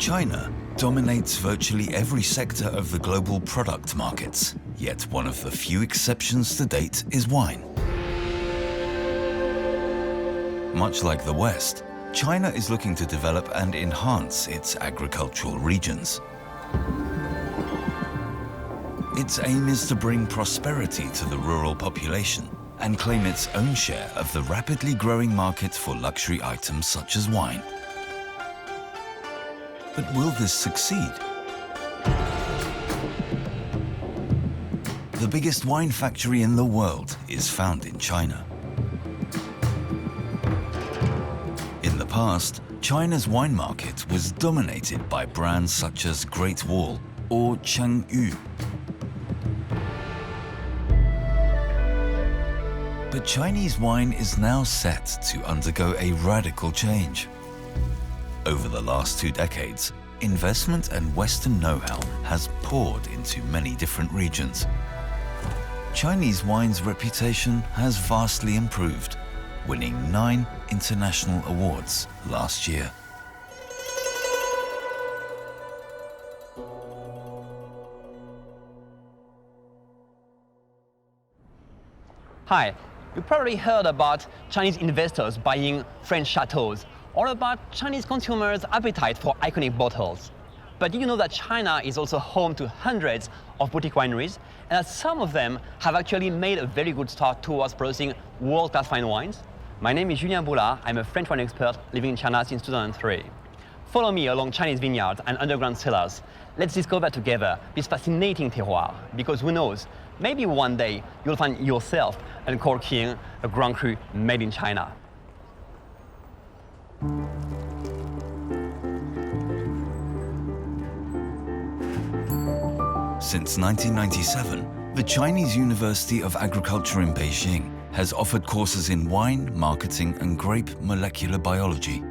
China dominates virtually every sector of the global product markets, yet one of the few exceptions to date is wine. Much like the West, China is looking to develop and enhance its agricultural regions. Its aim is to bring prosperity to the rural population and claim its own share of the rapidly growing market for luxury items such as wine. But will this succeed? The biggest wine factory in the world is found in China. In the past, China's wine market was dominated by brands such as Great Wall or Changyu. But Chinese wine is now set to undergo a radical change. Over the last 2 decades, investment and Western know-how has poured into many different regions. Chinese wine's reputation has vastly improved, winning 9 international awards last year. Hi, you probably heard about Chinese investors buying French chateaus, or about Chinese consumers' appetite for iconic bottles. But did you know that China is also home to hundreds of boutique wineries, and that some of them have actually made a very good start towards producing world-class fine wines? My name is Julien Boulard. I'm a French wine expert living in China since 2003. Follow me along Chinese vineyards and underground cellars. Let's discover together this fascinating terroir, because who knows, maybe one day you'll find yourself uncorking a Grand Cru made in China. Since 1997, the Chinese University of Agriculture in Beijing has offered courses in wine, marketing, and grape molecular biology.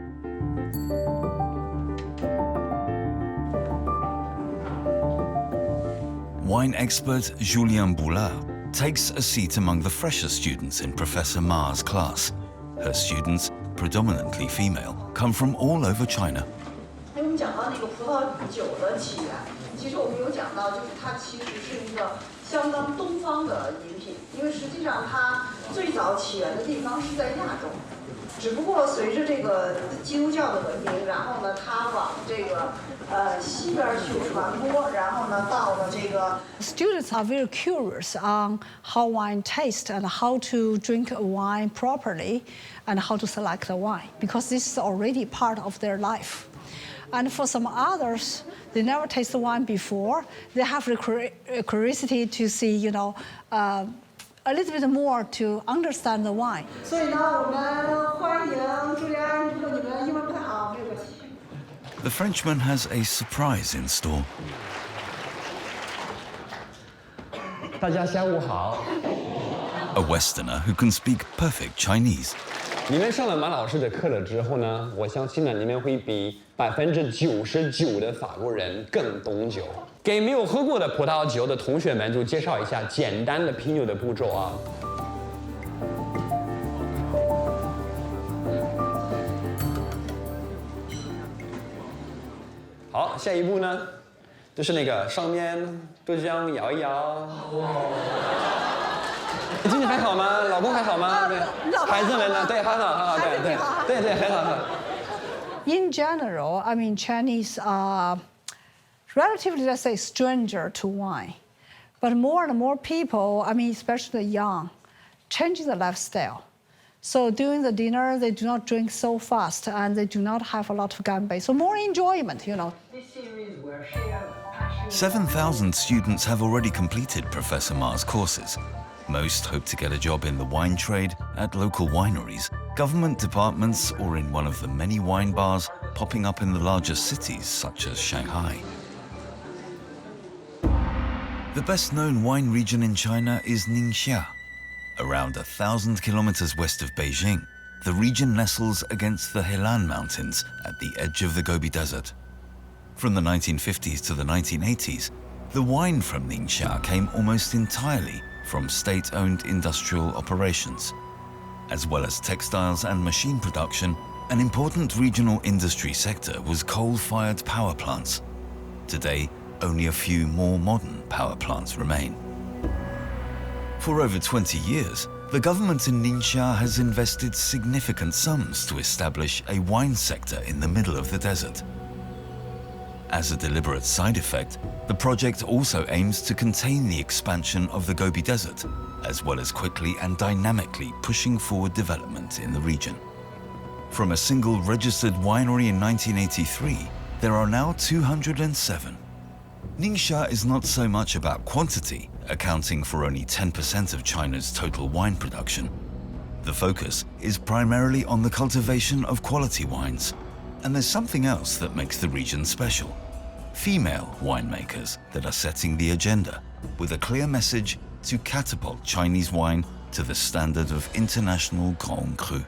Wine expert Julien Boulard takes a seat among the fresher students in Professor Ma's class. Her students, predominantly female, come from all over China. 我们讲到那个葡萄酒的起源，其实我们有讲到，就是它其实是一个相当东方的饮品，因为实际上它最早起源的地方是在亚洲，只不过随着这个基督教的文明，然后呢，它往这个西边去传播，然后呢，到了这个。Students are very curious on how wine tastes and how to drink a wine properly and how to select a wine, because this is already part of their life. And for some others, they never tasted wine before. They have the curiosity to see, a little bit more to understand the wine. 所以呢，我们欢迎朱利安。如果你们英文不太好，没有关系。The Frenchman has a surprise in store. 大家下午好。 A Westerner who can speak perfect Chinese. 你们上了马老师的课了之后呢，我相信呢，你们会比99%的法国人更懂酒。给没有喝过的葡萄酒的同学们，就介绍一下简单的品酒的步骤啊。好，下一步呢，就是那个上面豆浆摇一摇。经济还好吗？老公还好吗？对，孩子们呢？对，还好，对，很好。In general, I mean, Chinese are relatively, let's say, stranger to wine. But more and more people, I mean, especially the young, changing the lifestyle. So during the dinner, they do not drink so fast and they do not have a lot of ganbei. So more enjoyment, This series will share passion. 7,000 students have already completed Professor Ma's courses. Most hope to get a job in the wine trade, at local wineries, government departments, or in one of the many wine bars popping up in the larger cities such as Shanghai. The best-known wine region in China is Ningxia. Around 1,000 kilometers west of Beijing, the region nestles against the Helan Mountains at the edge of the Gobi Desert. From the 1950s to the 1980s, the wine from Ningxia came almost entirely from state-owned industrial operations. As well as textiles and machine production, An important regional industry sector was coal-fired power plants. Today, only a few more modern power plants remain. For over 20 years, the government in Ningxia has invested significant sums to establish a wine sector in the middle of the desert. As a deliberate side effect, the project also aims to contain the expansion of the Gobi Desert, as well as quickly and dynamically pushing forward development in the region. From a single registered winery in 1983, there are now 207. Ningxia is not so much about quantity, accounting for only 10% of China's total wine production. The focus is primarily on the cultivation of quality wines. And there's something else that makes the region special. Female winemakers that are setting the agenda with a clear message to catapult Chinese wine to the standard of international Grand Cru.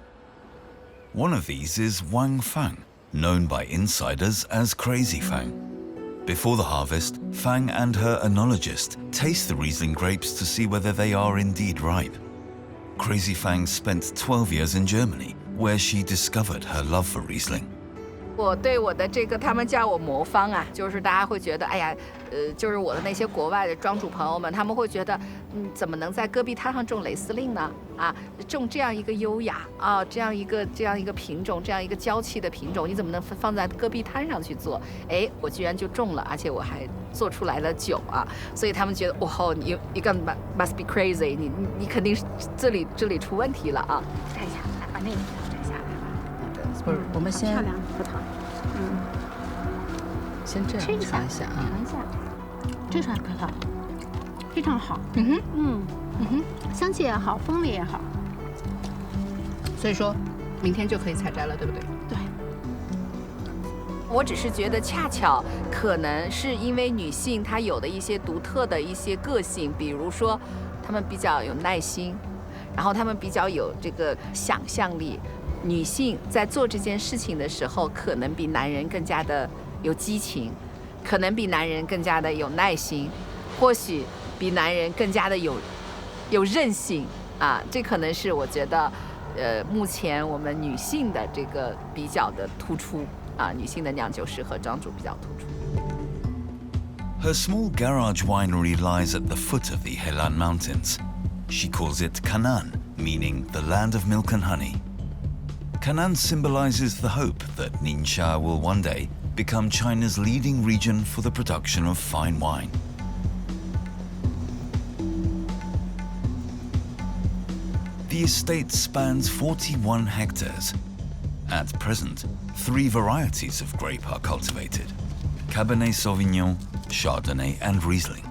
One of these is Wang Fang, known by insiders as Crazy Fang. Before the harvest, Fang and her enologist taste the Riesling grapes to see whether they are indeed ripe. Crazy Fang spent 12 years in Germany, where she discovered her love for Riesling. 我对我的这个，他们叫我魔方啊，就是大家会觉得，哎呀，就是我的那些国外的庄主朋友们，他们会觉得，怎么能在戈壁滩上种雷司令呢？啊，种这样一个优雅啊，这样一个品种，这样一个娇气的品种，你怎么能放在戈壁滩上去做？哎，我居然就种了，而且我还做出来了酒啊，所以他们觉得，哇吼，你个 must be crazy， 你肯定是这里出问题了啊！看一下，来把那个摘下来。不是，我们先漂亮葡萄，先这样吃一下，尝一下啊，尝一下，这串葡萄非常好，香气也好，风味也好，所以说明天就可以采摘了，对不对？对。我只是觉得恰巧可能是因为女性她有的一些独特的一些个性，比如说她们比较有耐心，然后她们比较有这个想象力。女性在做这件事情的时候，可能比男人更加的有激情，可能比男人更加的有耐心，或许比男人更加的有韧性啊。这可能是我觉得，目前我们女性的这个比较的突出啊，女性的酿酒师和庄主比较突出。Her small garage winery lies at the foot of the Helan Mountains. She calls it Kanan, meaning the land of milk and honey. Kanan symbolizes the hope that Ningxia will one day become China's leading region for the production of fine wine. The estate spans 41 hectares. At present, 3 varieties of grape are cultivated: Cabernet Sauvignon, Chardonnay and Riesling.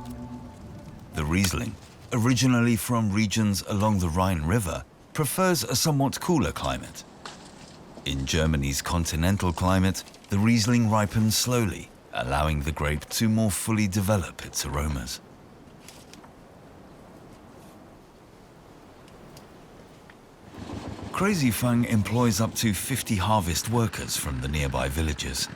The Riesling, originally from regions along the Rhine River, prefers a somewhat cooler climate. In Germany's continental climate, the Riesling ripens slowly, allowing the grape to more fully develop its aromas. Crazy Fang employs up to 50 harvest workers from the nearby villages.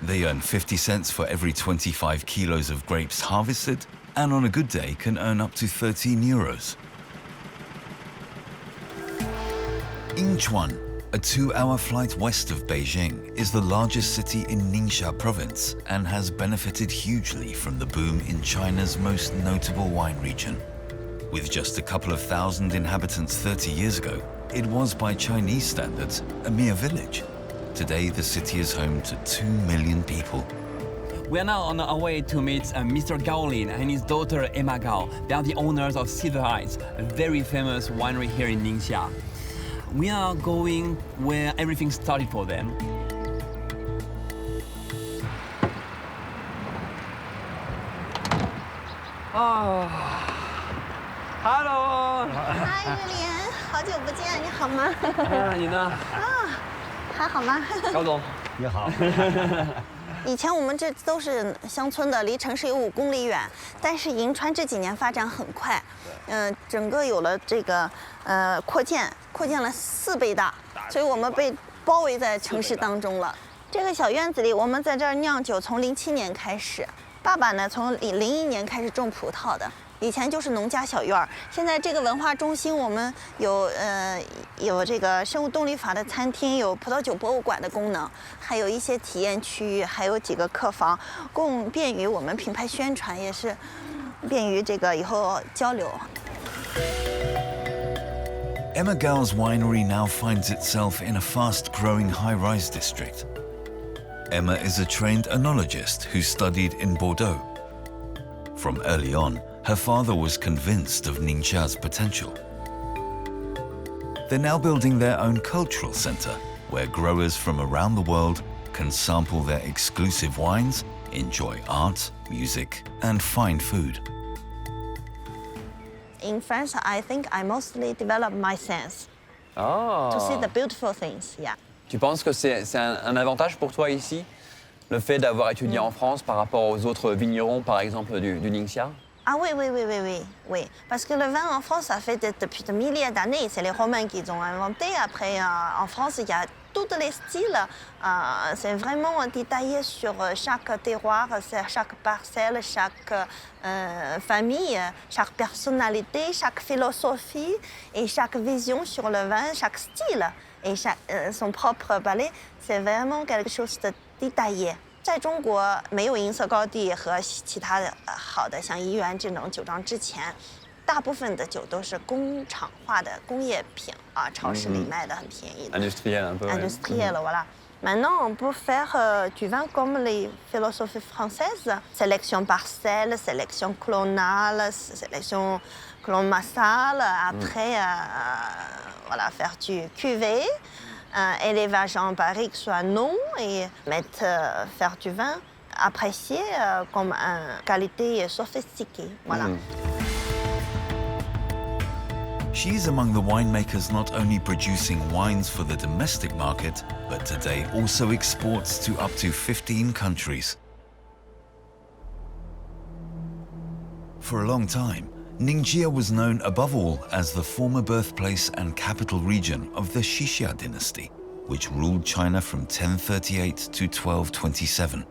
They earn 50 cents for every 25 kilos of grapes harvested, and on a good day can earn up to 13 euros. Yinchuan, a 2-hour flight west of Beijing, is the largest city in Ningxia province and has benefited hugely from the boom in China's most notable wine region. With just a couple of thousand inhabitants 30 years ago, it was by Chinese standards a mere village. Today, the city is home to 2 million people. We are now on our way to meet Mr. Gao Lin and his daughter Emma Gao. They are the owners of Silver Eyes, a very famous winery here in Ningxia. We are going where everything started for them. Oh, hello. 嗨，玉莲，好久不见，你好吗？你呢？还好吗？高总，你好。以前我们这都是乡村的，离城市有5公里远。但是银川这几年发展很快，整个有了这个扩建了4倍大，所以我们被包围在城市当中了。这个小院子里，我们在这儿酿酒，从07年开始。爸爸呢，从01年开始种葡萄的。以前就是农家小院儿。现在这个文化中心，我们有这个生物动力法的餐厅，有葡萄酒博物馆的功能，还有一些体验区域，还有几个客房，供便于我们品牌宣传，也是便于这个以后交流。Emma Gao's winery now finds itself in a fast-growing high-rise district. Emma is a trained enologist who studied in Bordeaux. From early on, her father was convinced of Ningxia's potential. They're now building their own cultural center, where growers from around the world can sample their exclusive wines, enjoy art, music, and fine food. In France, I think I mostly developed my sense to see the beautiful things. Yeah. Tu penses que c'est un avantage pour toi ici, le fait d'avoir étudié en France par rapport aux autres vignerons, par exemple du Ningxia? Ah oui, oui, oui, oui, oui, oui. Parce que le vin en France, ça fait depuis des milliers d'années. C'est les Romains qui l'ont inventé. Après, en France, il y a tous les styles. C'est vraiment détaillé sur chaque terroir, chaque parcelle, chaque famille, chaque personnalité, chaque philosophie et chaque vision sur le vin, chaque style et son propre palais. C'est vraiment quelque chose de détaillé. 在中国没有银色高地和其他的好的像怡园这种酒庄之前，大部分的酒都是工厂化的工业品啊，超市里卖的很便宜的。Industriel un peu. Industriel, voilà. Maintenant, on peut faire du vin comme les philosophies françaises. Sélection parcelle, sélection clonale, sélection clone massale. Après, voilà, faire du cuvée. Élevage en barrique soit non et faire du vin apprécié comme une qualité sophistiquée. Voilà. She is among the winemakers not only producing wines for the domestic market, but today also exports to up to 15 countries. For a long time, Ningxia was known above all as the former birthplace and capital region of the Xixia dynasty, which ruled China from 1038 to 1227.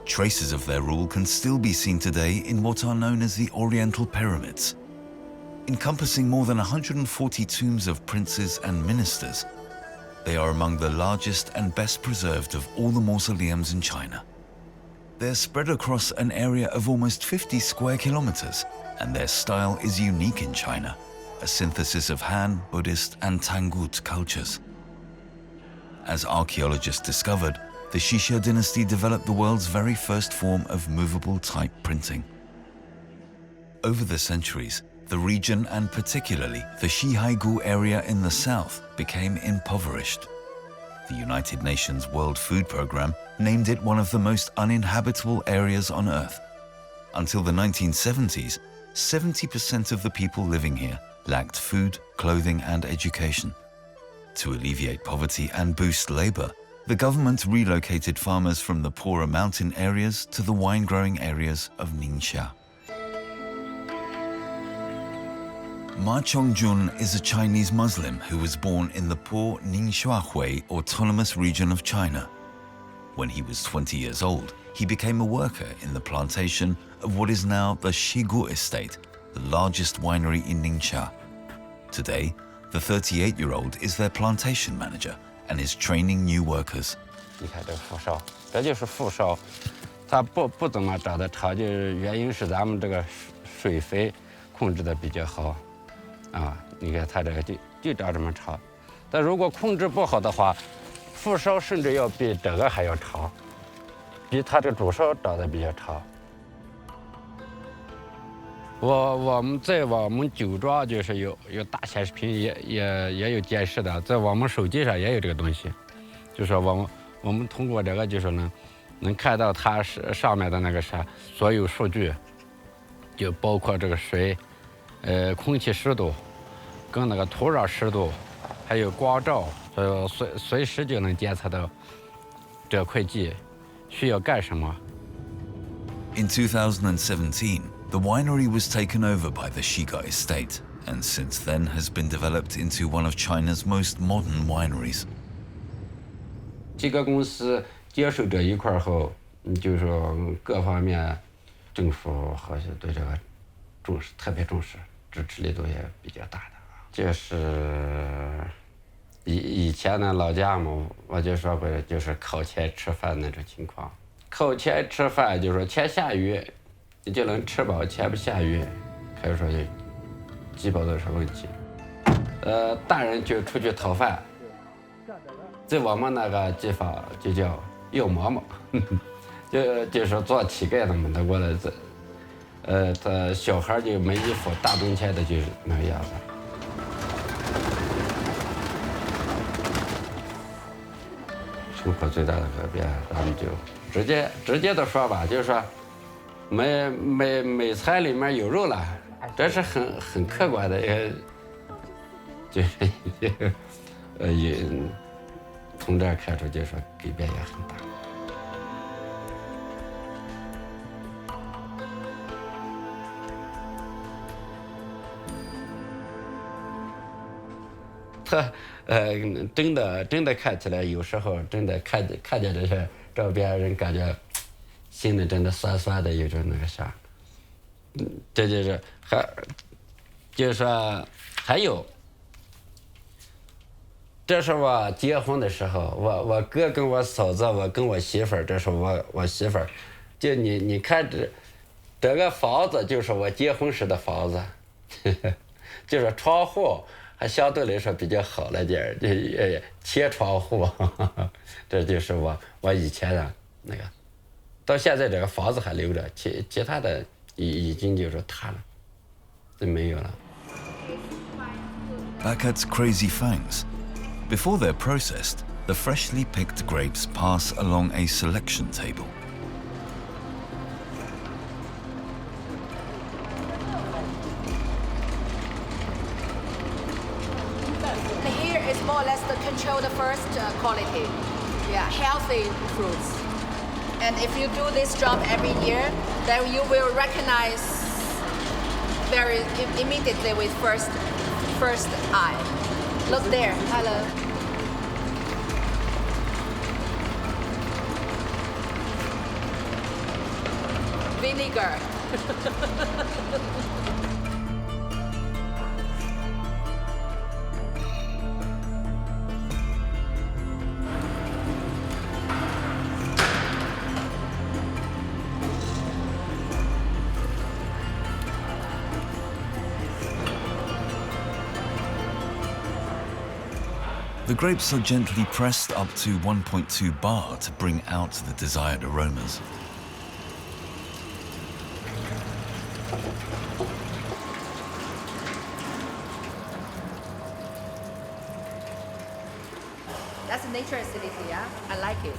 Traces of their rule can still be seen today in what are known as the Oriental Pyramids. Encompassing more than 140 tombs of princes and ministers, they are among the largest and best preserved of all the mausoleums in China. They're spread across an area of almost 50 square kilometers, and their style is unique in China, a synthesis of Han, Buddhist, and Tangut cultures. As archaeologists discovered, the Xixia dynasty developed the world's very first form of movable type printing. Over the centuries, the region, and particularly the Xihaigu area in the south, became impoverished. The United Nations World Food Programme named it one of the most uninhabitable areas on Earth. Until the 1970s, 70% of the people living here lacked food, clothing, and education. To alleviate poverty and boost labor, the government relocated farmers from the poorer mountain areas to the wine-growing areas of Ningxia. Ma Chongjun is a Chinese Muslim who was born in the poor Ningxia Autonomous Region of China. When he was 20 years old, he became a worker in the plantation of what is now the Shigu Estate, the largest winery in Ningxia. Today, the 38-year-old is their plantation manager and is training new workers. 你看这富烧，这就是富烧，它不怎么长得长，就是原因是咱们这个水肥控制的比较好。 啊，你看它这个就长这么长，但如果控制不好的话，副梢甚至要比这个还要长，比它这主梢长得比较长。我们在我们酒庄就是有大显示屏，也有监视的，在我们手机上也有这个东西，就说我们通过这个就是能看到它上面的那个啥所有数据，就包括这个水。 空气湿度，跟那个土壤湿度，还有光照，随时就能监测到这块地需要干什么。In 2017, the winery was taken over by the Shiga Estate, and since then has been developed into one of China's most modern wineries. 几个公司接手这一块后，就是说各方面，政府好像对这个重视，特别重视，支持力度也比较大的。就是以前呢，老家嘛，我就说过，就是靠钱吃饭那种情况。靠钱吃饭，就是说钱下雨，你就能吃饱；钱不下雨，可以说就基本都是问题。大人就出去讨饭，在我们那个地方就叫要馍馍，就是做乞丐的嘛，他过来这，他小孩就没衣服，大冬天的就是那个样子。生活最大的改变，咱们就直接的说吧，就是说，每菜里面有肉了，这是很客观的，就是也从这儿看出，就是说改变也很大。他真的看起来，有时候真的看见这些照片，人感觉心里真的酸酸的，有种那个啥。这就是说还有，这是我结婚的时候，我哥跟我嫂子，我跟我媳妇儿，这是我媳妇儿，就你看这个房子就是我结婚时的房子，就是窗户。还相对来说比较好了点，切窗户，这就是我以前的那个，到现在这个房子还留着，其他的已经就是塌了，就没有了。Back at Crazy Fangs, before they're processed, the freshly picked grapes pass along a selection table. More or less to control the first quality, healthy fruits. And if you do this job every year, then you will recognize very immediately with first eye. Look there. Hello. Vinegar. The grapes are gently pressed up to 1.2 bar to bring out the desired aromas. That's nature acidity, yeah? I like it.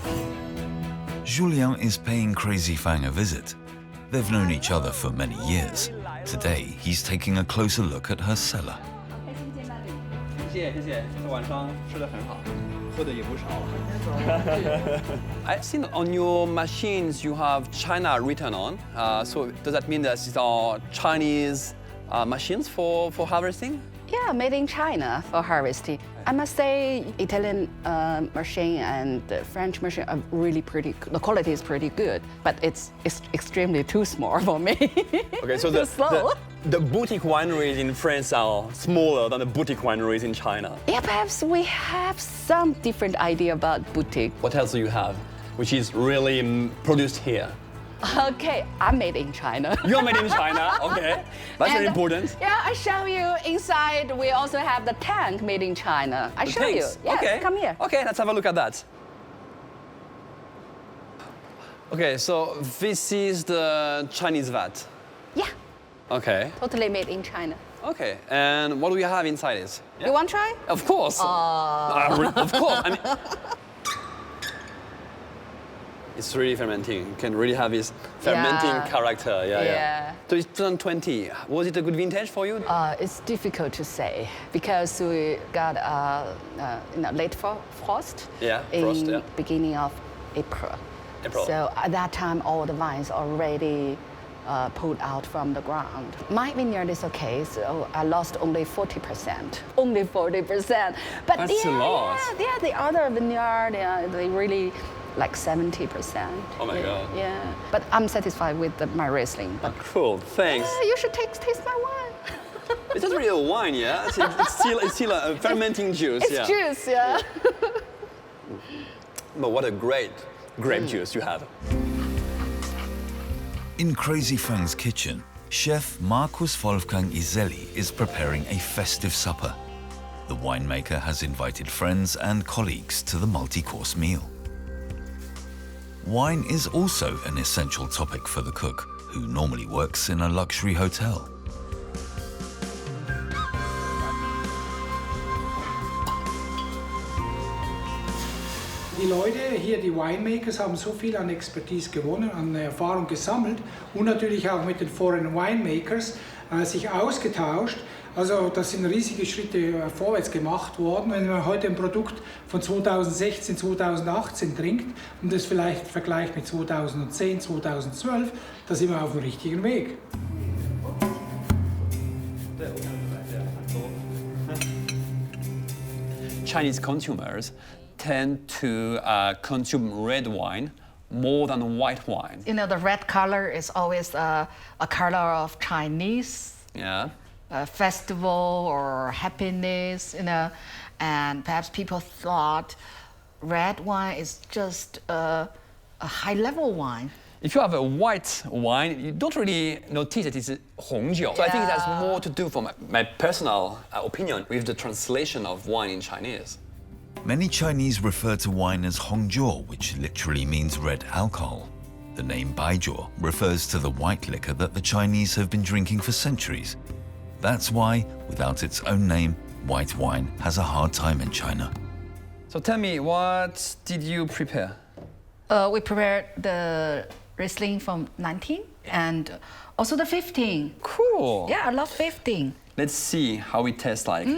Julien is paying Crazy Fang a visit. They've known each other for many years. Today, he's taking a closer look at her cellar. 谢谢，晚上吃得很好，喝的也不少。I've seen on your machines you have China written on. So does that mean that these are Chinese machines for harvesting? Yeah, made in China for harvesting. I must say, Italian machine and French machine are really pretty. The quality is pretty good, but it's extremely too small for me. Okay, so the boutique wineries in France are smaller than the boutique wineries in China. Yeah, perhaps we have some different idea about boutique. What else do you have, which is really produced here? Okay, I'm made in China. You're made in China, okay. That's very important. Yeah, I show you inside. We also have the tank made in China. I show you. Thanks. Yes, okay. Come here. Okay, let's have a look at that. Okay, so this is the Chinese vat. Yeah, Okay. totally made in China. Okay, and what do we have inside it? Yeah. You want to try? Of course. Of course. I mean, it's really fermenting. You can really have this fermenting Yeah. character. Yeah. Yeah. So it's 2020. Was it a good vintage for you? It's difficult to say because we got late frost Yeah, in frost, yeah. beginning of April. April. So at that time, all the vines already pulled out from the ground. My vineyard is okay, so I lost only 40%. Only 40%. But That's a lot. Yeah, the other vineyard, they really like 70%. Oh my God. Yeah, but I'm satisfied with my Riesling. But Cool, thanks. you should taste my wine. It's not really a wine, yeah? It's still a fermenting juice, It's yeah. juice, yeah. But what a great grape juice you have. In Crazy Fang's kitchen, chef Markus Wolfgang Iseli is preparing a festive supper. The winemaker has invited friends and colleagues to the multi-course meal. Wine is also an essential topic for the cook, who normally works in a luxury hotel. Die Leute hier, die Winemakers, haben so viel an Expertise gewonnen, an Erfahrung gesammelt und natürlich auch mit den Foreign Winemakers sich ausgetauscht. Also das sind riesige Schritte vorwärts gemacht worden. Wenn man heute ein Produkt von 2016, 2018 trinkt und das vielleicht vergleicht mit 2010, 2012, da sind wir auf dem richtigen Weg. Chinese consumers tend to consume red wine more than white wine. You know, the red color is always a color of Chinese Yeah. festival or happiness, you know, and perhaps people thought red wine is just a high-level wine. If you have a white wine, you don't really notice that it's a 红酒. So I think it has more to do, from my personal opinion, with the translation of wine in Chinese. Many Chinese refer to wine as Hongjiu, which literally means red alcohol. The name Baijiu refers to the white liquor that the Chinese have been drinking for centuries. That's why, without its own name, white wine has a hard time in China. So tell me, what did you prepare? We prepared the Riesling from 19 and also the 15. Cool. Yeah, I love 15. Let's see how it tastes like.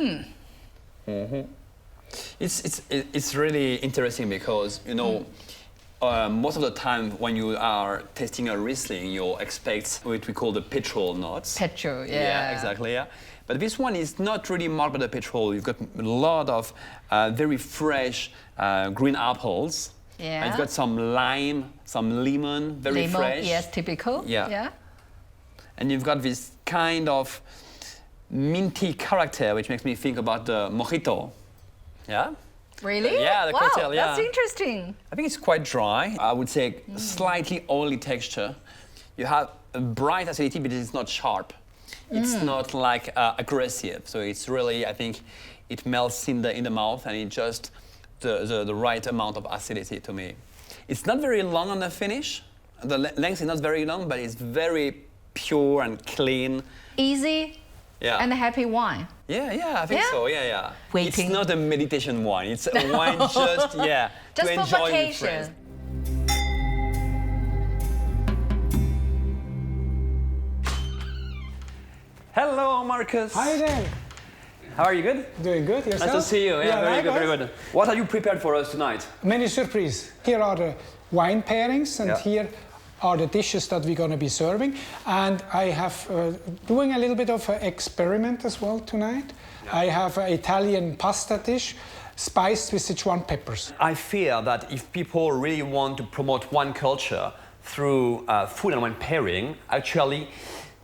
It's really interesting because, you know, most of the time when you are tasting a Riesling, you expect what we call the petrol notes. Petrol, yeah. Yeah, exactly, yeah. But this one is not really marked by the petrol. You've got a lot of very fresh green apples. Yeah. And you've got some lime, some lemon, very fresh. Yes, typical. Yeah. And you've got this kind of minty character, which makes me think about the mojito. Yeah? Really? Yeah, the wow, cocktail, yeah. That's interesting. I think it's quite dry. I would say slightly oily texture. You have a bright acidity, but it's not sharp. It's not like aggressive. So it's really, I think, it melts in the mouth, and it just the right amount of acidity to me. It's not very long on the finish. The length is not very long, but it's very pure and clean. Easy and a happy wine. Yeah, I think so. Yeah. Waiting. It's not a meditation wine. It's a wine just to for enjoy with vacation. friends. Hello, Marcus. Hi there. How are you? Good? Doing good, yourself? Nice to see you. Yeah, very good, very good. What have you prepared for us tonight? Many surprises. Here are the wine pairings, and here are the dishes that we're going to be serving. And I have doing a little bit of an experiment as well tonight. I have an Italian pasta dish spiced with Yinchuan peppers. I fear that if people really want to promote wine culture through food and wine pairing, actually,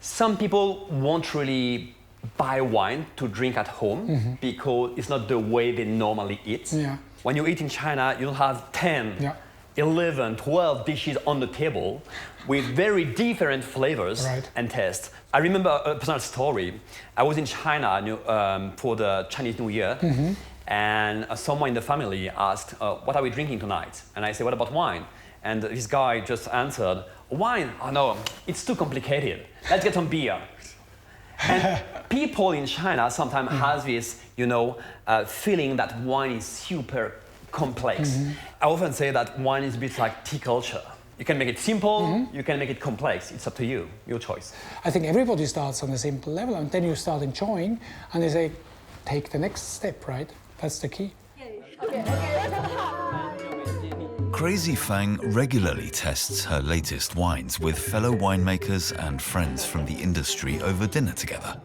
some people won't really buy wine to drink at home because it's not the way they normally eat. Yeah. When you eat in China, you don't have 10, 11, 12 dishes on the table with very different flavors and tastes. I remember a personal story. I was in China for the Chinese New Year, and someone in the family asked, what are we drinking tonight? And I said, what about wine? And this guy just answered, wine? Oh no, it's too complicated. Let's get some beer. And people in China sometimes have this, feeling that wine is super complex. I often say that wine is a bit like tea culture. You can make it simple, you can make it complex. It's up to you, your choice. I think everybody starts on a simple level, and then you start enjoying, and they say, take the next step, right? That's the key. Crazy Fang regularly tests her latest wines with fellow winemakers and friends from the industry over dinner together.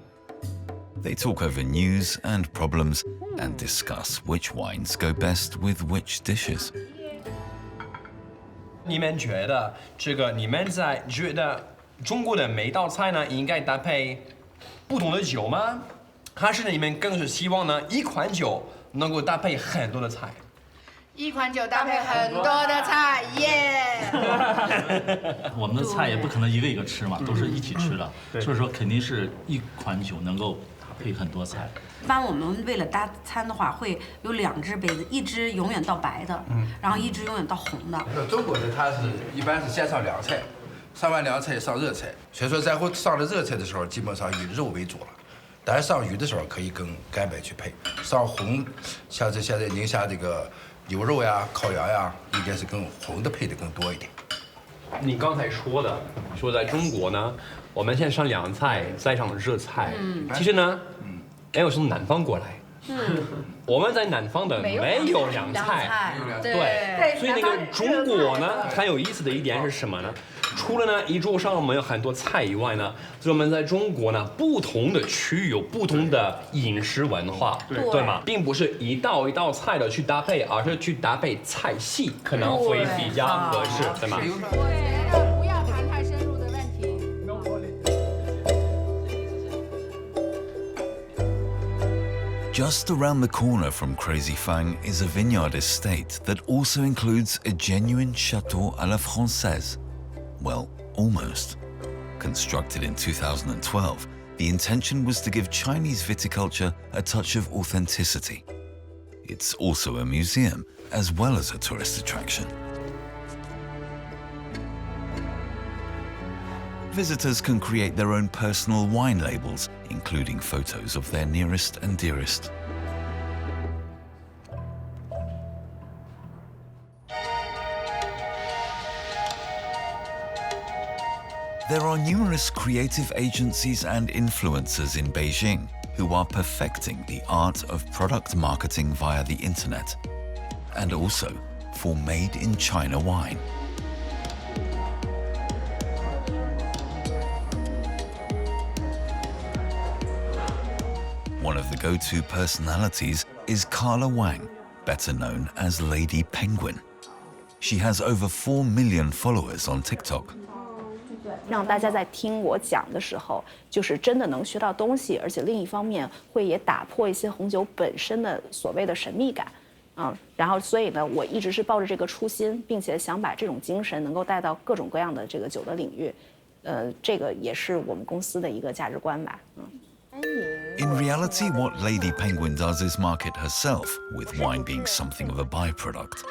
They talk over news and problems and discuss which wines go best with which dishes. 你们觉得中国的每道菜呢应该搭配不同的酒吗？还是你们更是希望呢一款酒能够搭配很多的菜？一款酒搭配很多的菜，耶！我们的菜也不可能一个一个吃嘛，都是一起吃的，所以说肯定是一款酒能够搭配很多菜。一般我们为了搭餐的话，会有2只杯子，一只永远倒白的，然后一只永远倒红的。中国的它是一般是先上凉菜，上完凉菜上热菜，所以说在后上了热菜的时候，基本上以肉为主了。但是上鱼的时候可以跟干贝去配，上红像这现在宁夏这个牛肉呀、烤羊呀，应该是跟红的配的更多一点。你刚才说在中国呢，我们先上凉菜，再上热菜。其实呢，没有从南方过来。我们在南方的没有凉菜，对，所以那个中国呢，很有意思的一点是什么呢？除了呢一桌上我们有很多菜以外呢，就是我们在中国呢不同的区域有不同的饮食文化，对吗？并不是一道一道菜的去搭配，而是去搭配菜系，可能会比较合适，对吗？对，不要谈太深入的问题。Just around the corner from Crazy Fang is a vineyard estate that also includes a genuine chateau à la française. Well, almost. Constructed in 2012, the intention was to give Chinese viticulture a touch of authenticity. It's also a museum as well as a tourist attraction. Visitors can create their own personal wine labels, including photos of their nearest and dearest. There are numerous creative agencies and influencers in Beijing who are perfecting the art of product marketing via the internet, and also for made in China wine. One of the go-to personalities is Carla Wang, better known as Lady Penguin. She has over 4 million followers on TikTok. 让大家在听我讲的时候，就是真的能学到东西，而且另一方面会也打破一些红酒本身的所谓的神秘感，然后所以呢，我一直是抱着这个初心，并且想把这种精神能够带到各种各样的这个酒的领域，这个也是我们公司的一个价值观吧，In reality, what Lady Penguin does is market herself, with wine being something of a byproduct.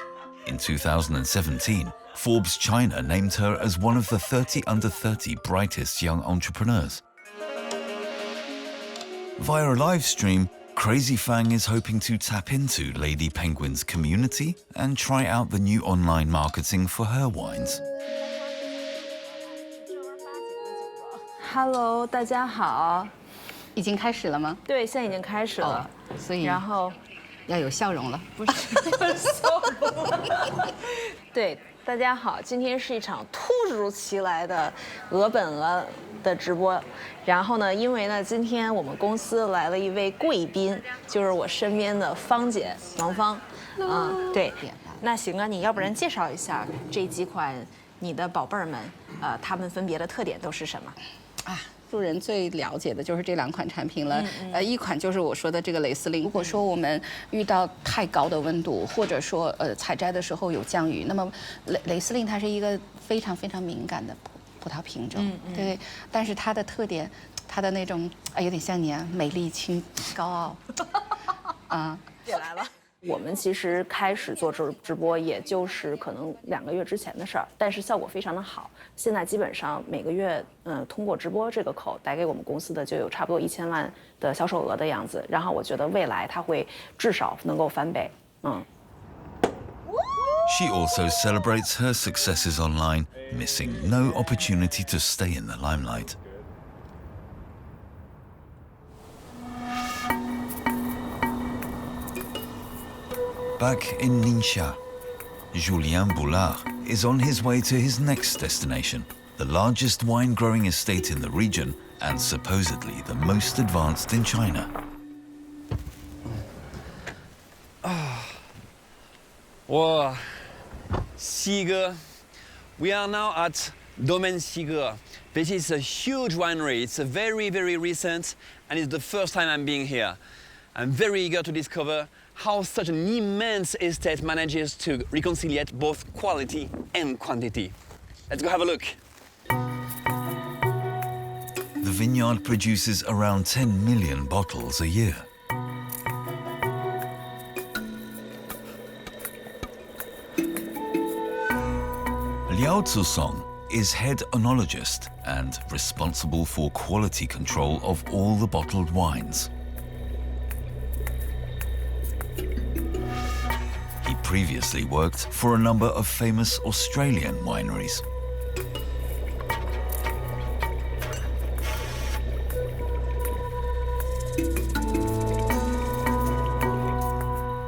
In 2017, Forbes China named her as one of the 30 under 30 brightest young entrepreneurs. Via a live stream, Crazy Fang is hoping to tap into Lady Penguin's community and try out the new online marketing for her wines. Hello， 大家好。已经开始了吗？对，现在已经开始了，所以然后要有笑容了。不是笑容。对，大家好，今天是一场突如其来的俄本俄的直播。然后呢，因为呢，今天我们公司来了一位贵宾，就是我身边的芳姐王芳。对。那行啊，你要不然介绍一下这几款你的宝贝儿们，它们分别的特点都是什么？路人最了解的就是这2款产品了，一款就是我说的这个雷司令。如果说我们遇到太高的温度，或者说采摘的时候有降雨，那么雷司令它是一个非常非常敏感的葡萄品种，对。但是它的特点，它的那种有点像你啊，美丽轻高傲，也来了。我们其实开始做直播，也就是可能2个月之前的事儿，但是效果非常的好。现在基本上每个月，通过直播这个口带给我们公司的就有差不多1000万的销售额的样子。然后我觉得未来它会至少能够翻倍。She also celebrates her successes online, missing no opportunity to stay in the limelight. Back in Ningxia, Julien Boulard is on his way to his next destination, the largest wine-growing estate in the region and supposedly the most advanced in China. 我是一个 We are now at Domaine Siger. This is a huge winery. It's a very, very recent, and it's the first time I'm being here. I'm very eager to discover how such an immense estate manages to reconciliate both quality and quantity. Let's go have a look. The vineyard produces around 10 million bottles a year. Liao Zusong is head oenologist and responsible for quality control of all the bottled wines. He previously worked for a number of famous Australian wineries.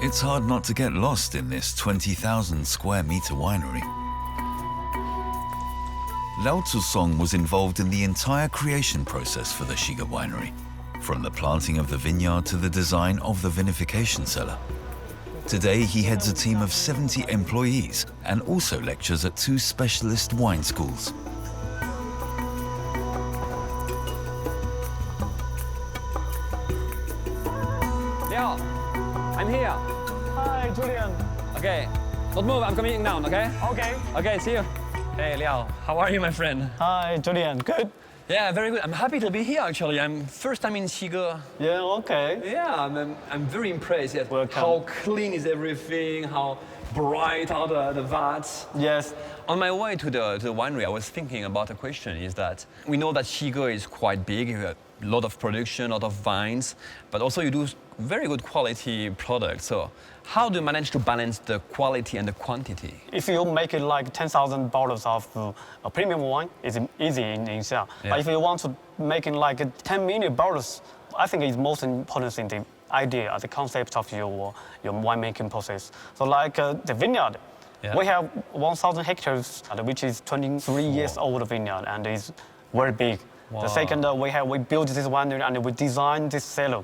It's hard not to get lost in this 20,000 square meter winery. Liao Zusong was involved in the entire creation process for the Siger winery, from the planting of the vineyard to the design of the vinification cellar. Today, he heads a team of 70 employees and also lectures at 2 specialist wine schools. Liao, I'm here. Hi, Julian. Okay, don't move, I'm coming down, okay? Okay. Okay, see you. Hey, Liao, how are you, my friend? Hi, Julian. Good? Yeah, very good. I'm happy to be here, actually. I'm first time in Siger. Yeah, okay. Yeah, I'm very impressed at how clean is everything, how bright are the vats. Yes. On my way to the winery, I was thinking about a question, is that we know that Siger is quite big, a lot of production, a lot of vines, but also you do very good quality products. So how do you manage to balance the quality and the quantity? If you make it like 10,000 bottles of a premium wine, it's easy in Xia. Yeah. But if you want to make it like 10 million bottles, I think it's most important thing, the idea, the concept of your winemaking process. So like the vineyard, Yeah. we have 1,000 hectares, which is 23 years old vineyard, and it's very big. Wow. The second, we built this winery and we designed this cellar.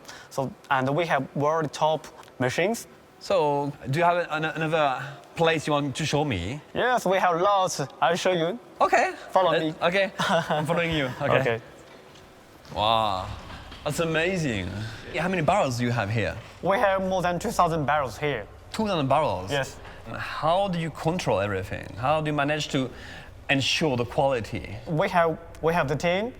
And we have world top machines. So do you have another place you want to show me? Yes, we have lots. I'll show you. Okay. Follow me. Okay, I'm following you. Okay. Okay. Wow, that's amazing. How many barrels do you have here? We have more than 2,000 barrels here. 2,000 barrels? Yes. How do you control everything? How do you manage to ensure the quality? We have the team.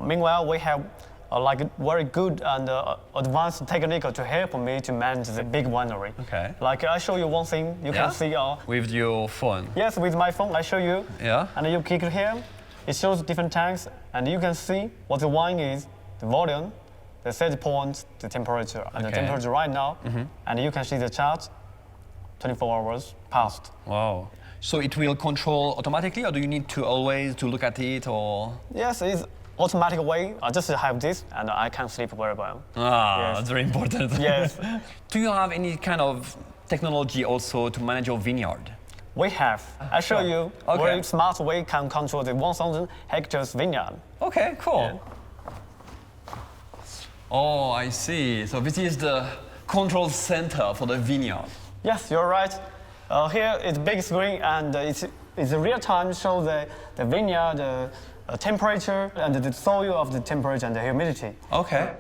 Meanwhile, we have like a very good and advanced technique to help me to manage the big winery. Okay. Like I show you one thing, you can see. With your phone? Yes, with my phone, I show you. Yeah. And you click here, it shows different tanks, and you can see what the wine is, the volume, the set point, the temperature, and the temperature right now. And you can see the chart, 24 hours past. Wow. So it will control automatically, or do you need to always to look at it, or? Yes, it's automatic way. I just have this, and I can sleep very well. Yes. That's very important. Yes. Do you have any kind of technology also to manage your vineyard? We have. I show you very smart way can control the 1,000 hectares vineyard. Okay, cool. Yeah. Oh, I see. So this is the control center for the vineyard. Yes, you're right. Here is big screen, and it's real time show the vineyard, the temperature, and the soil of the temperature and the humidity. Okay.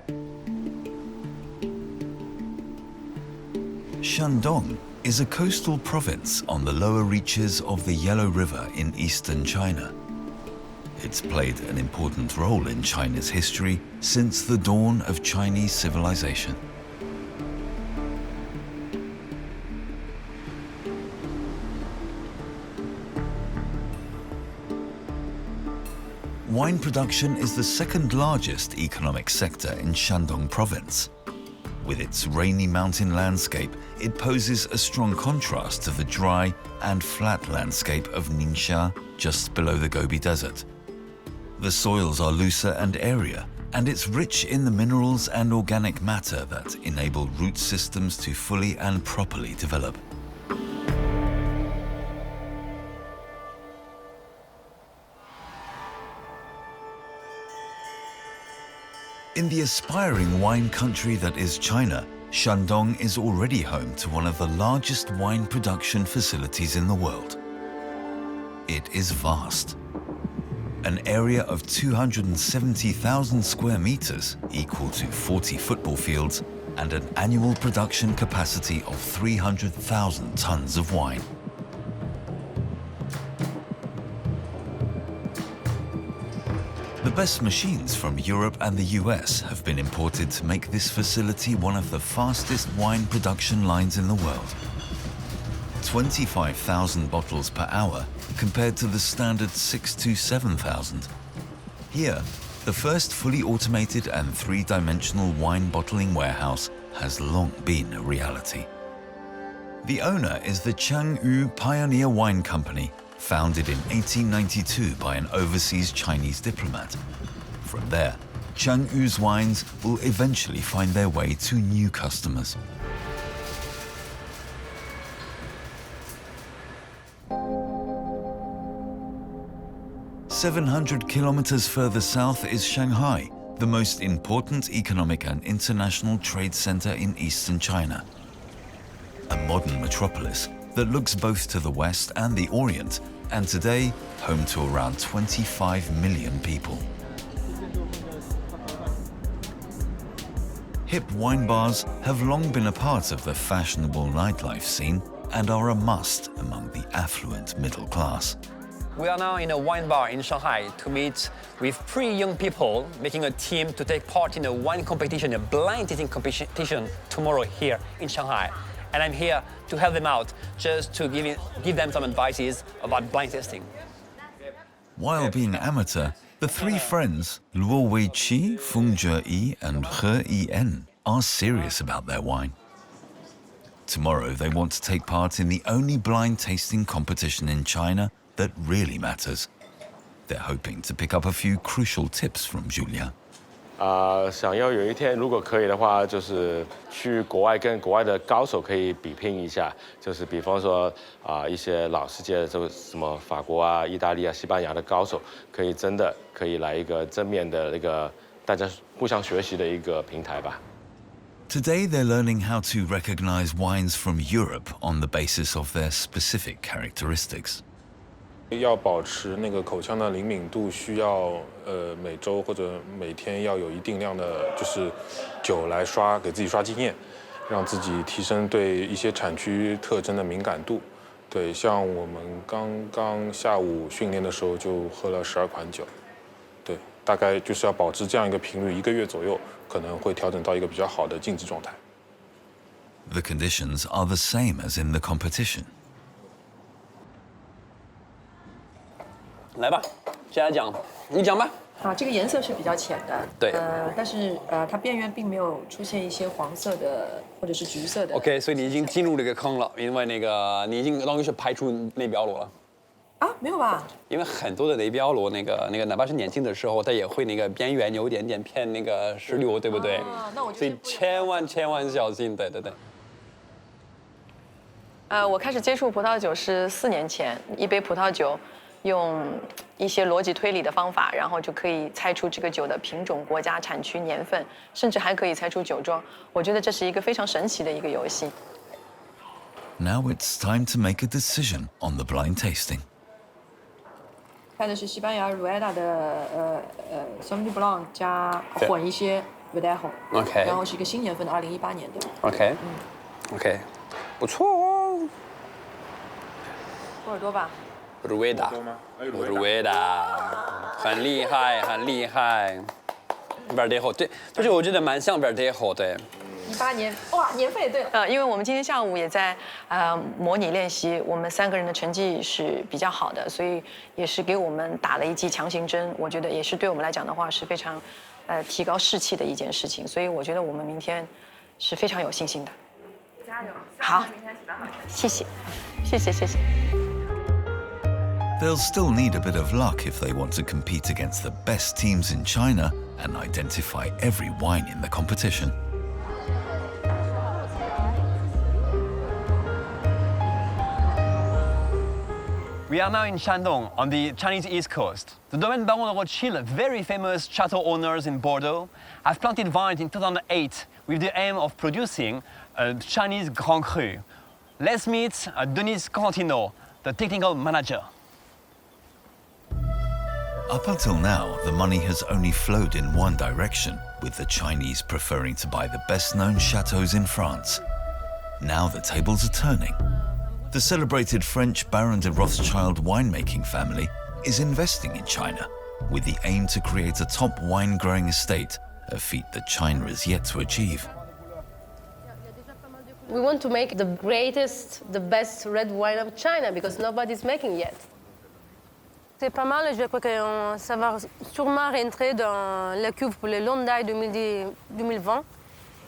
Shandong is a coastal province on the lower reaches of the Yellow River in eastern China. It's played an important role in China's history since the dawn of Chinese civilization. Wine production is the second largest economic sector in Shandong province. With its rainy mountain landscape, it poses a strong contrast to the dry and flat landscape of Ningxia just below the Gobi Desert. The soils are looser and airier, and it's rich in the minerals and organic matter that enable root systems to fully and properly develop. In the aspiring wine country that is China, Shandong is already home to one of the largest wine production facilities in the world. it is vast. An area of 270,000 square meters, equal to 40 football fields, and an annual production capacity of 300,000 tons of wine. The best machines from Europe and the US have been imported to make this facility one of the fastest wine production lines in the world. 25,000 bottles per hour compared to the standard 6,000 to 7,000. Here, the first fully automated and three-dimensional wine bottling warehouse has long been a reality. The owner is the Changyu Pioneer Wine Company, founded in 1892 by an overseas Chinese diplomat. From there, Changyu's wines will eventually find their way to new customers. "700 kilometers further south is Shanghai, the most important economic and international trade center in eastern China. A modern metropolis that looks both to the west and the orient, and today home to around 25 million people. Hip wine bars have long been a part of the fashionable nightlife scene and are a must among the affluent middle class. We are now in a wine bar in Shanghai to meet with 3 young people making a team to take part in a wine competition, a blind tasting competition tomorrow here in Shanghai. And I'm here to help them out, just to give them some advices about blind tasting. While being amateur, the 3 friends, Luo Weiqi, Feng Zheyi, and He Yian, are serious about their wine. Tomorrow, they want to take part in the only blind tasting competition in China that really matters. They're hoping to pick up a few crucial tips from Julia. 想要有一天，如果可以的话，就是去国外跟国外的高手可以比拼一下，就是比方说一些老世界的这个什么法国啊、意大利啊、西班牙的高手，可以真的可以来一个正面的那个大家互相学习的一个平台吧。 Today, they're learning how to recognize wines from Europe on the basis of their specific characteristics. 要保持那个口腔的灵敏度，需要每周或者每天要有一定量的，就是酒来刷，给自己刷经验，让自己提升对一些产区特征的敏感度。对，像我们刚刚下午训练的时候就喝了12款酒，对，大概就是要保持这样一个频率，1个月左右，可能会调整到一个比较好的静止状态。The conditions are the same as in the competition. 来吧，接下来讲，你讲吧。这个颜色是比较浅的，对，但是它边缘并没有出现一些黄色的或者是橘色的。OK， 所以你已经进入这个坑了，因为那个你已经等于是排除内标螺了。没有吧？因为很多的内标螺，那个哪怕是年轻的时候，它也会那个边缘有点偏那个石榴，对不对？那我所以千万小心，对。我开始接触葡萄酒是4年前，一杯葡萄酒。 用一些逻辑推理的方法，然后就可以猜出这个酒的品种、国家、产区、年份，甚至还可以猜出酒庄。我觉得这是一个非常神奇的一个游戏。Now it's time to make a decision on the blind tasting. 开的是西班牙 Rueda 的Sauvignon Blanc 加混一些 Verdejo。OK。然后是一个新年份的2018年的。OK。OK， 不错哦。波尔多吧。 Rueda，很厉害。Verdejo， 对，就是我觉得蛮像 Verdejo， 对。18年，哇，年份也对了。因为我们今天下午也在模拟练习，我们3个人的成绩是比较好的，所以也是给我们打了一剂强心针。我觉得也是对我们来讲的话是非常提高士气的一件事情，所以我觉得我们明天是非常有信心的。加油！好，谢谢。 They'll still need a bit of luck if they want to compete against the best teams in China and identify every wine in the competition. We are now in Shandong, on the Chinese East Coast. The Domaine Baron de Rothschild, very famous chateau owners in Bordeaux, have planted vines in 2008 with the aim of producing a Chinese Grand Cru. Let's meet Denis Constantino, the technical manager. Up until now, the money has only flowed in one direction, with the Chinese preferring to buy the best-known chateaux in France. Now the tables are turning. The celebrated French Baron de Rothschild winemaking family is investing in China, with the aim to create a top wine-growing estate, a feat that China is yet to achieve. We want to make the greatest, the best red wine of China because nobody's making yet. C'est pas mal, je crois que ça va sûrement rentrer dans la cuve pour le Londai 2020.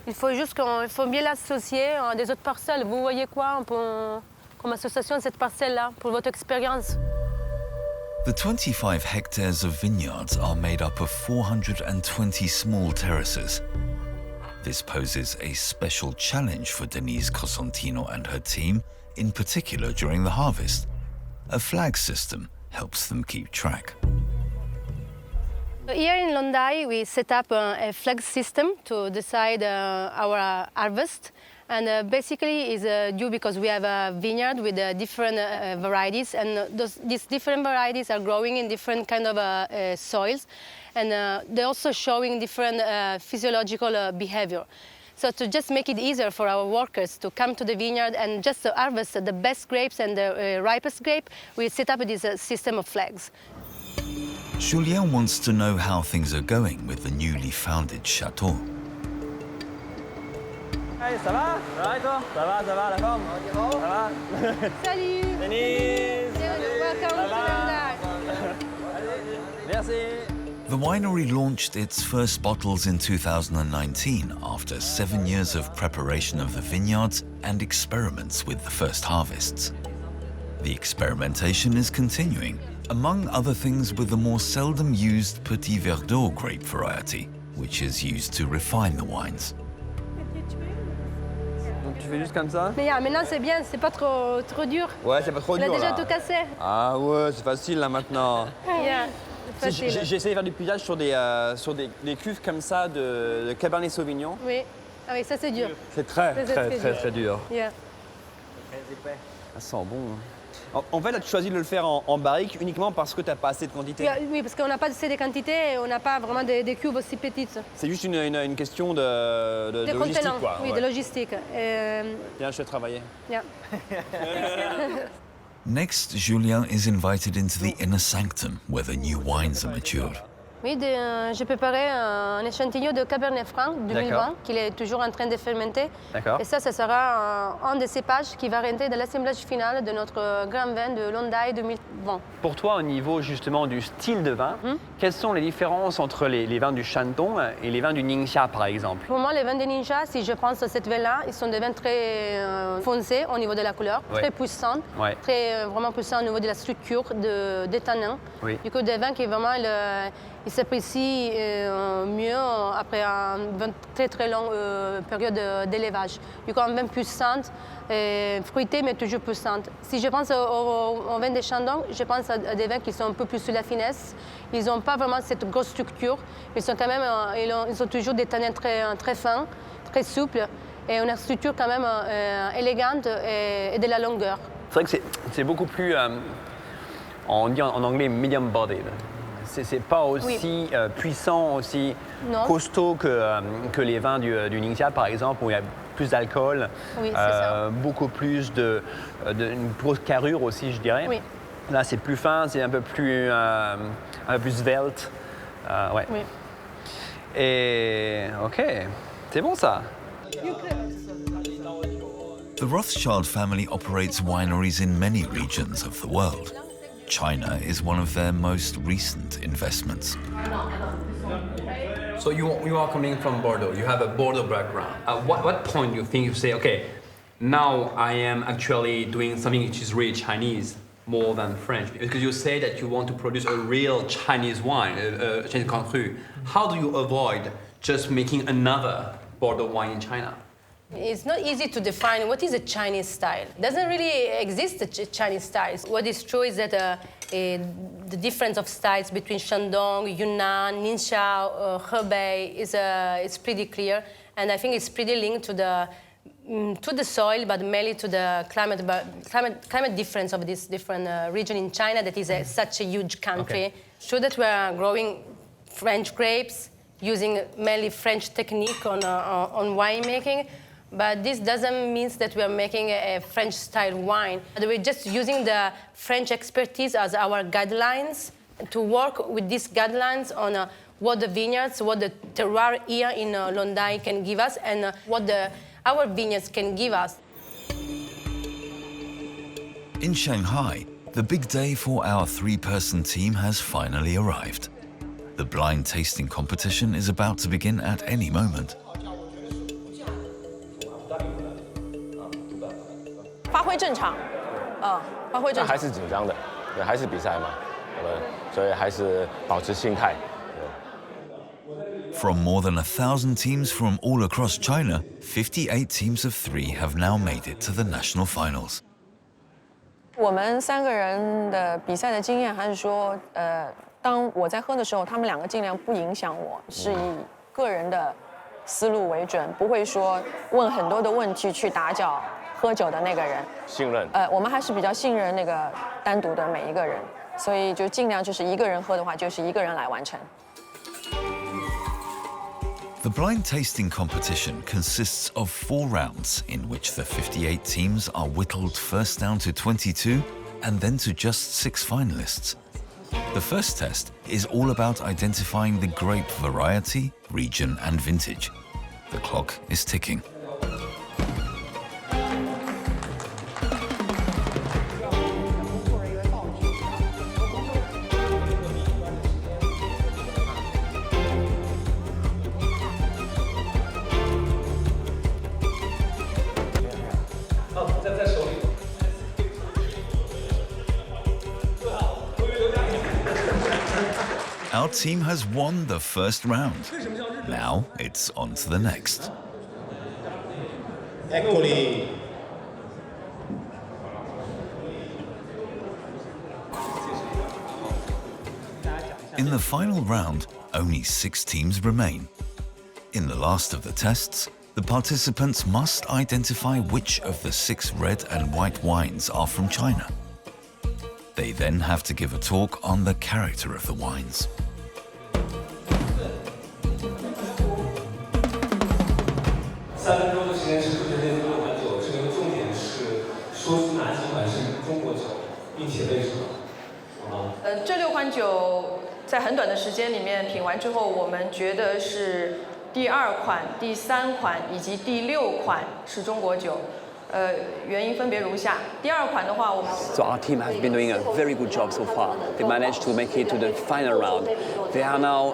Il faut juste qu'il faut bien l'associer à des autres parcelles. Vous voyez quoi comme association cette parcelle-là pour votre expérience? The 25 hectares of vineyards are made up of 420 small terraces. This poses a special challenge for Denise Cosentino and her team, in particular during the harvest. A flag system helps them keep track. Here in Londai, we set up a flag system to decide our harvest. And basically is due because we have a vineyard with different varieties, and these different varieties are growing in different kind of soils, and they're also showing different physiological behavior. So to just make it easier for our workers to come to the vineyard and just to harvest the best grapes and the ripest grape, we set up this system of flags. Julien wants to know how things are going with the newly founded chateau. Hey, ça va? Ça va et toi? Ça va, la forme? Ça va? Salut! Denise! Welcome to Londai! Merci! The winery launched its first bottles in 2019 after 7 years of preparation of the vineyards and experiments with the first harvests. The experimentation is continuing, among other things with the more seldom used Petit Verdot grape variety, which is used to refine the wines. Donc tu fais juste comme ça? Mais maintenant c'est bien, c'est pas trop dur. Ouais, c'est pas trop dur. On a déjà là. tout cassé. Ah ouais, c'est facile là maintenant. Yeah, J'ai essayé de faire du puisage sur des cuves comme ça de Cabernet Sauvignon. Oui, ah oui, ça c'est dur. C'est très dur. Yeah. Ça sent bon. En fait, là, tu choisis de le faire en barrique uniquement parce que tu n'as pas assez de quantité. Oui, parce qu'on n'a pas assez de quantité et on n'a pas vraiment des cuves aussi petites. C'est juste une question de logistique, quoi. Oui, ouais. de logistique. Viens, je vais travailler. Yeah. Next, Julien is invited into the inner sanctum where the new wines are matured. Oui, j'ai préparé un échantillon de Cabernet Franc 2020 qu'il est toujours en train de fermenter. D'accord. Et ça sera un des cépages qui va rentrer dans l'assemblage final de notre grand vin de Londai 2020. Pour toi, au niveau justement du style de vin, quelles sont les différences entre les vins du Shandong et les vins du Ningxia, par exemple? Pour moi, les vins de Ningxia, si je pense à cette vin-là, ils sont des vins très foncés au niveau de la couleur, très puissants, vraiment puissants au niveau de la structure des tanins. Oui. Du coup, des vins qui vraiment il s'apprécie mieux après une très longue période d'élevage. Du coup, un vin puissante, fruité mais toujours puissante. Si je pense au vin de Shandong, je pense à des vins qui sont un peu plus sur la finesse. Ils n'ont pas vraiment cette grosse structure, mais ils ont toujours des tanins très fins, très souples, et une structure quand même élégante et de la longueur. C'est vrai que c'est beaucoup plus, on dit en anglais medium bodied. C'est pas aussi puissant, aussi costaud que les vins du Ningxia, par exemple, où il y a plus d'alcool, beaucoup plus une grosse carrure aussi, je dirais. Oui. Là, c'est plus fin, c'est un peu plus svelte. Ouais. Oui. Et ok, c'est bon ça. The Rothschild family operates wineries in many regions of the world. China is one of their most recent investments. So you are coming from Bordeaux. You have a Bordeaux background. At what point do you think you say, okay, now I am actually doing something which is really Chinese more than French? Because you say that you want to produce a real Chinese wine, a Chinese Grand Cru. How do you avoid just making another Bordeaux wine in China? It's not easy to define what is a Chinese style. It doesn't really exist a Chinese style. What is true is that the difference of styles between Shandong, Yunnan, Ningxia, Hebei is pretty clear, and I think it's pretty linked to the to the soil, but mainly to the climate difference of this different region in China that is such a huge country. Sure that we are growing French grapes, using mainly French technique on winemaking, but this doesn't mean that we are making a French-style wine. We're just using the French expertise as our guidelines to work with these guidelines on what the vineyards, what the terroir here in Londai can give us, and what our vineyards can give us. In Shanghai, the big day for our three-person team has finally arrived. The blind tasting competition is about to begin at any moment. 发挥正常，发挥正常。还是紧张的，对，还是比赛嘛，所以还是保持心态。 From more than 1,000 teams from all across China, 58 teams of 3 have now made it to the national finals. 我们3个人的比赛的经验还是说，当我在喝的时候，他们2个尽量不影响我，是以个人的思路为准，不会说问很多的问题去打搅喝酒的那个人。信任。我们还是比较信任那个单独的每一个人，所以就尽量就是一个人喝的话，就是一个人来完成。 The blind tasting competition consists of 4 rounds in which the 58 teams are whittled first down to 22 and then to just 6 finalists. The first test is all about identifying the grape variety, region and vintage. The clock is ticking. Our team has won the first round. Now it's on to the next. In the final round, only 6 teams remain. In the last of the tests, the participants must identify which of the 6 red and white wines are from China. They then have to give a talk on the character of the wines. 3分钟的时间是不决定6款酒，这个重点是说出哪几款是中国酒，并且为什么。这6款酒在很短的时间里面品完之后，我们觉得是第2款、第3款以及第6款是中国酒。原因分别如下。第2款的话，我们 So our team has been doing a very good job so far. They managed to make it to the final round. They are now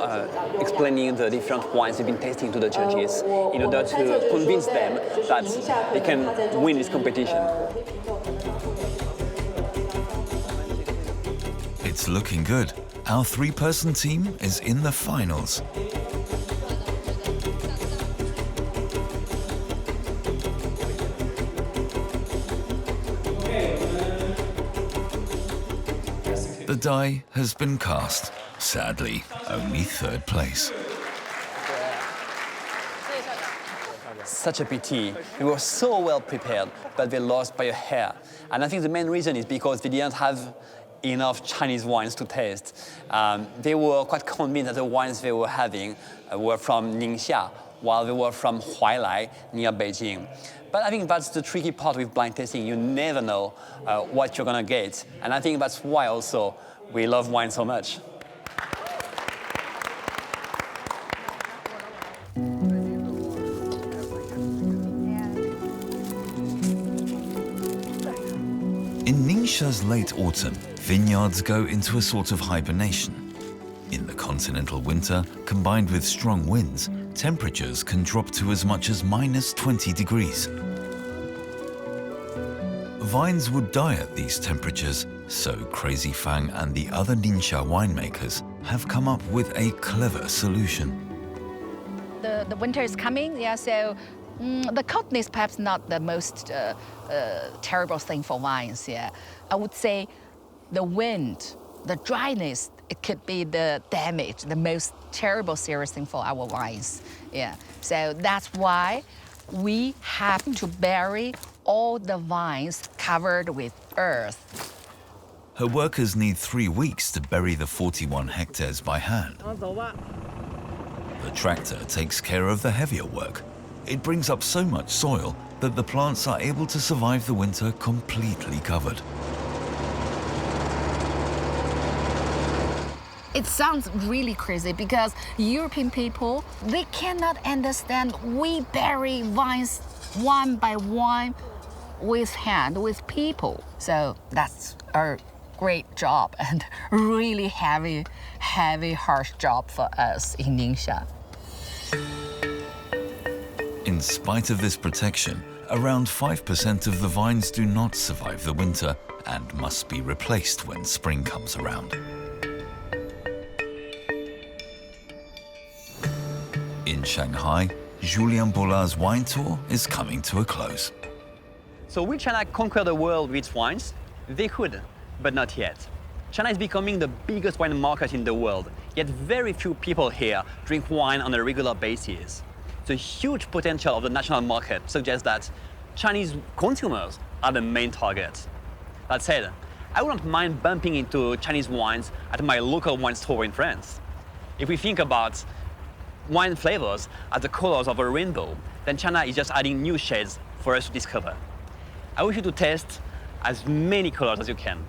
explaining the different wines they've been tasting to the judges in order to convince them that they can win this competition. It's looking good. Our 3-person team is in the finals. The die has been cast. Sadly, only 3rd place. Such a pity. They were so well prepared, but they lost by a hair. And I think the main reason is because they didn't have enough Chinese wines to taste. They were quite convinced that the wines they were having were from Ningxia, while they were from Huailai, near Beijing. But I think that's the tricky part with blind tasting. You never know what you're gonna get. And I think that's why also we love wine so much. In Ningxia's late autumn, vineyards go into a sort of hibernation. In the continental winter, combined with strong winds, temperatures can drop to as much as -20 degrees. Vines would die at these temperatures, so Crazy Fang and the other Ningxia winemakers have come up with a clever solution. The winter is coming, yeah, so the coldness is perhaps not the most terrible thing for wines, yeah. I would say the wind, the dryness, it could be the damage, the most terrible serious thing for our wines, yeah. So that's why we have to bury all the vines covered with earth. Her workers need 3 weeks to bury the 41 hectares by hand. The tractor takes care of the heavier work. It brings up so much soil that the plants are able to survive the winter completely covered. It sounds really crazy because European people, they cannot understand we bury vines one by one with hand, with people. So that's our great job and really heavy, harsh job for us in Ningxia. In spite of this protection, around 5% of the vines do not survive the winter and must be replaced when spring comes around. In Shanghai, Julien Bollard's wine tour is coming to a close. So will China conquer the world with its wines? They could, but not yet. China is becoming the biggest wine market in the world, yet very few people here drink wine on a regular basis. The huge potential of the national market suggests that Chinese consumers are the main target. That said, I wouldn't mind bumping into Chinese wines at my local wine store in France. If we think about wine flavors as the colors of a rainbow, then China is just adding new shades for us to discover. I wish you to taste as many colors as you can.